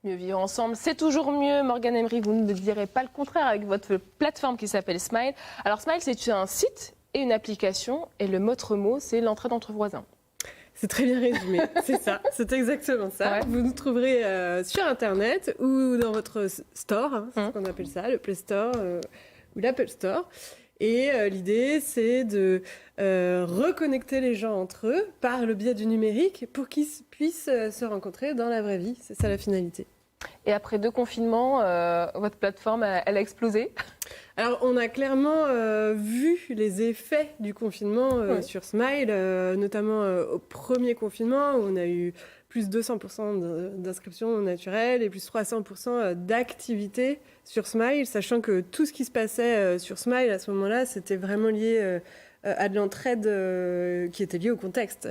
Mieux vivre ensemble, c'est toujours mieux. Morgane Emery, vous ne direz pas le contraire avec votre plateforme qui s'appelle Smile. Alors Smile, c'est un site et une application, et le maître mot, c'est l'entraide entre voisins. C'est très bien résumé, c'est ça, c'est exactement ça. Ouais. Vous nous trouverez sur Internet ou dans votre store, c'est ce qu'on appelle ça, le Play Store ou l'Apple Store. Et l'idée, c'est de reconnecter les gens entre eux par le biais du numérique pour qu'ils puissent se rencontrer dans la vraie vie. C'est ça la finalité. Et après 2 confinements, votre plateforme, elle a explosé. Alors, on a clairement vu les effets du confinement sur Smile, notamment au premier confinement, où on a eu plus 200% d'inscriptions naturelles et plus 300% d'activité sur Smile, sachant que tout ce qui se passait sur Smile à ce moment-là, c'était vraiment lié à de l'entraide qui était liée au contexte.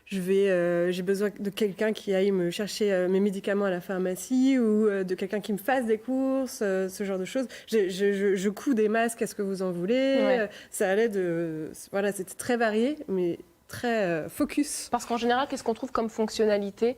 J'ai besoin de quelqu'un qui aille me chercher mes médicaments à la pharmacie ou de quelqu'un qui me fasse des courses, ce genre de choses. Je couds des masques, est-ce que vous en voulez ? Ça allait de... Voilà, c'était très varié, mais très focus. Parce qu'en général, qu'est-ce qu'on trouve comme fonctionnalité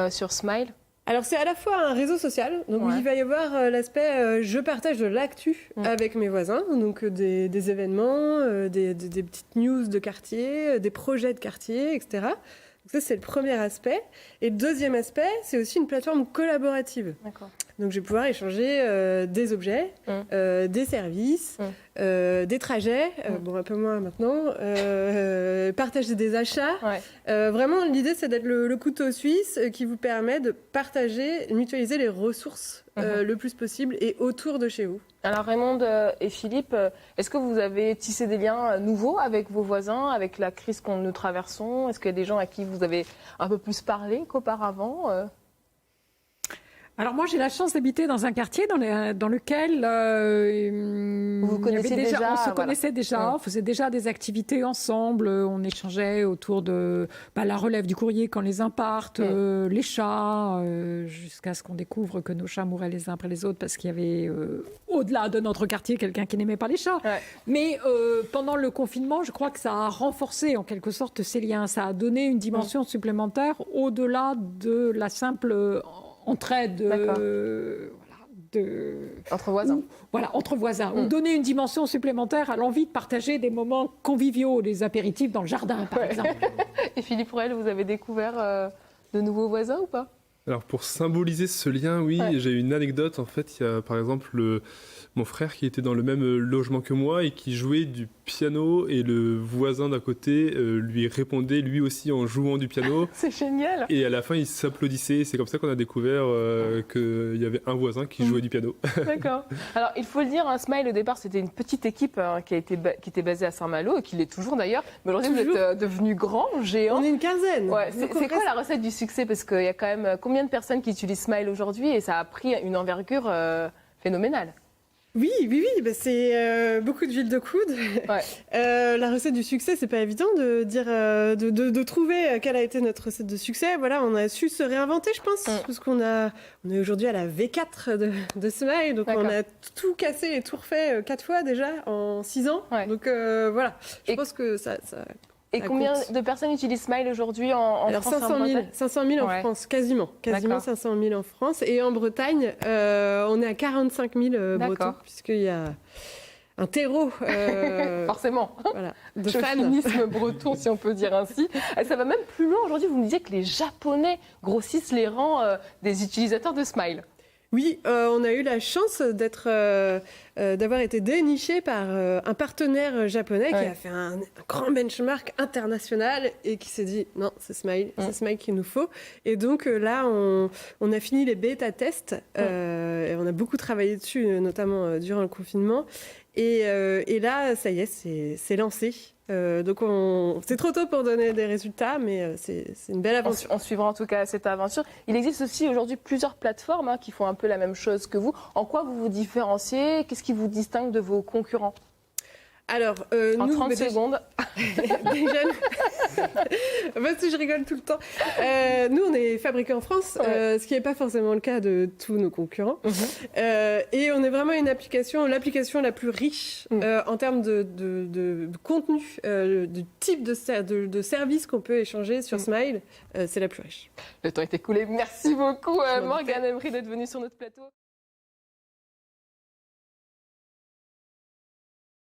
sur Smile ? Alors, c'est à la fois un réseau social, donc il va y avoir l'aspect je partage de l'actu avec mes voisins, donc des événements, des petites news de quartier, des projets de quartier, etc. Donc ça, c'est le premier aspect. Et le deuxième aspect, c'est aussi une plateforme collaborative. D'accord. Donc, je vais pouvoir échanger des objets, des services, des trajets, bon, un peu moins maintenant, partager des achats. Ouais. Vraiment, l'idée, c'est d'être le couteau suisse qui vous permet de partager, mutualiser les ressources le plus possible et autour de chez vous. Alors, Raymond et Philippe, est-ce que vous avez tissé des liens nouveaux avec vos voisins, avec la crise que nous traversons ? Est-ce qu'il y a des gens à qui vous avez un peu plus parlé qu'auparavant ? Alors moi, j'ai la chance d'habiter dans un quartier dans lequel vous connaissez déjà, on se connaissait déjà, on faisait déjà des activités ensemble, on échangeait autour de la relève du courrier quand les uns partent, les chats, jusqu'à ce qu'on découvre que nos chats mouraient les uns après les autres parce qu'il y avait au-delà de notre quartier quelqu'un qui n'aimait pas les chats. Ouais. Mais pendant le confinement, je crois que ça a renforcé en quelque sorte ces liens, ça a donné une dimension supplémentaire au-delà de la simple entraide entre voisins. Entre voisins. Ou donner une dimension supplémentaire à l'envie de partager des moments conviviaux, des apéritifs dans le jardin, par exemple. Et Philippe Rouel, vous avez découvert de nouveaux voisins ou pas ? Alors, pour symboliser ce lien, oui, j'ai une anecdote. En fait, il y a par exemple mon frère qui était dans le même logement que moi et qui jouait du piano, et le voisin d'à côté lui répondait lui aussi en jouant du piano. C'est génial. Et à la fin, ils s'applaudissaient. C'est comme ça qu'on a découvert qu'il y avait un voisin qui jouait du piano. D'accord. Alors, il faut le dire, Smile, au départ, c'était une petite équipe qui était basée à Saint-Malo, et qui l'est toujours d'ailleurs. Mais aujourd'hui, vous êtes devenu grand, géant. On est une quinzaine. Ouais, c'est quoi la recette du succès ? Parce qu'il y a quand même combien de personnes qui utilisent Smile aujourd'hui, et ça a pris une envergure phénoménale. Oui, c'est beaucoup de d'huile de coude. Ouais. La recette du succès, c'est pas évident de dire, de trouver quelle a été notre recette de succès. Voilà, on a su se réinventer, je pense, parce qu'on est aujourd'hui à la V4 de Smile, donc on a tout cassé et tout refait 4 fois déjà en 6 ans. Ouais. Donc voilà, je pense que ça Et combien de personnes utilisent Smile aujourd'hui en Alors, France? 500 000 en France, quasiment 500 000 en France. Et en Bretagne, on est à 45 000 Bretons, puisqu'il y a un terreau. Forcément. Voilà, de chauvinisme breton, si on peut dire ainsi. Ça va même plus loin. Aujourd'hui, vous me disiez que les Japonais grossissent les rangs des utilisateurs de Smile. Oui, on a eu la chance d'avoir été déniché par un partenaire japonais qui a fait un grand benchmark international et qui s'est dit non, c'est Smile qu'il nous faut. Et donc là, on a fini les bêta-tests et on a beaucoup travaillé dessus, notamment durant le confinement. Et là, ça y est, c'est lancé. Donc c'est trop tôt pour donner des résultats, mais c'est une belle aventure. On suivra en tout cas cette aventure. Il existe aussi aujourd'hui plusieurs plateformes qui font un peu la même chose que vous. En quoi vous vous différenciez ? Qu'est-ce qui vous distingue de vos concurrents ? Alors, En nous, 30 déjà- secondes. déjà, parce que je rigole tout le temps. Nous, on est fabriqués en France, Ouais. ce qui n'est pas forcément le cas de tous nos concurrents. Et on est vraiment l'application la plus riche en termes de contenu, du type de service qu'on peut échanger sur Smile. C'est la plus riche. Le temps est écoulé. Merci beaucoup, m'en doutais. Morgane Emery, d'être venue sur notre plateau.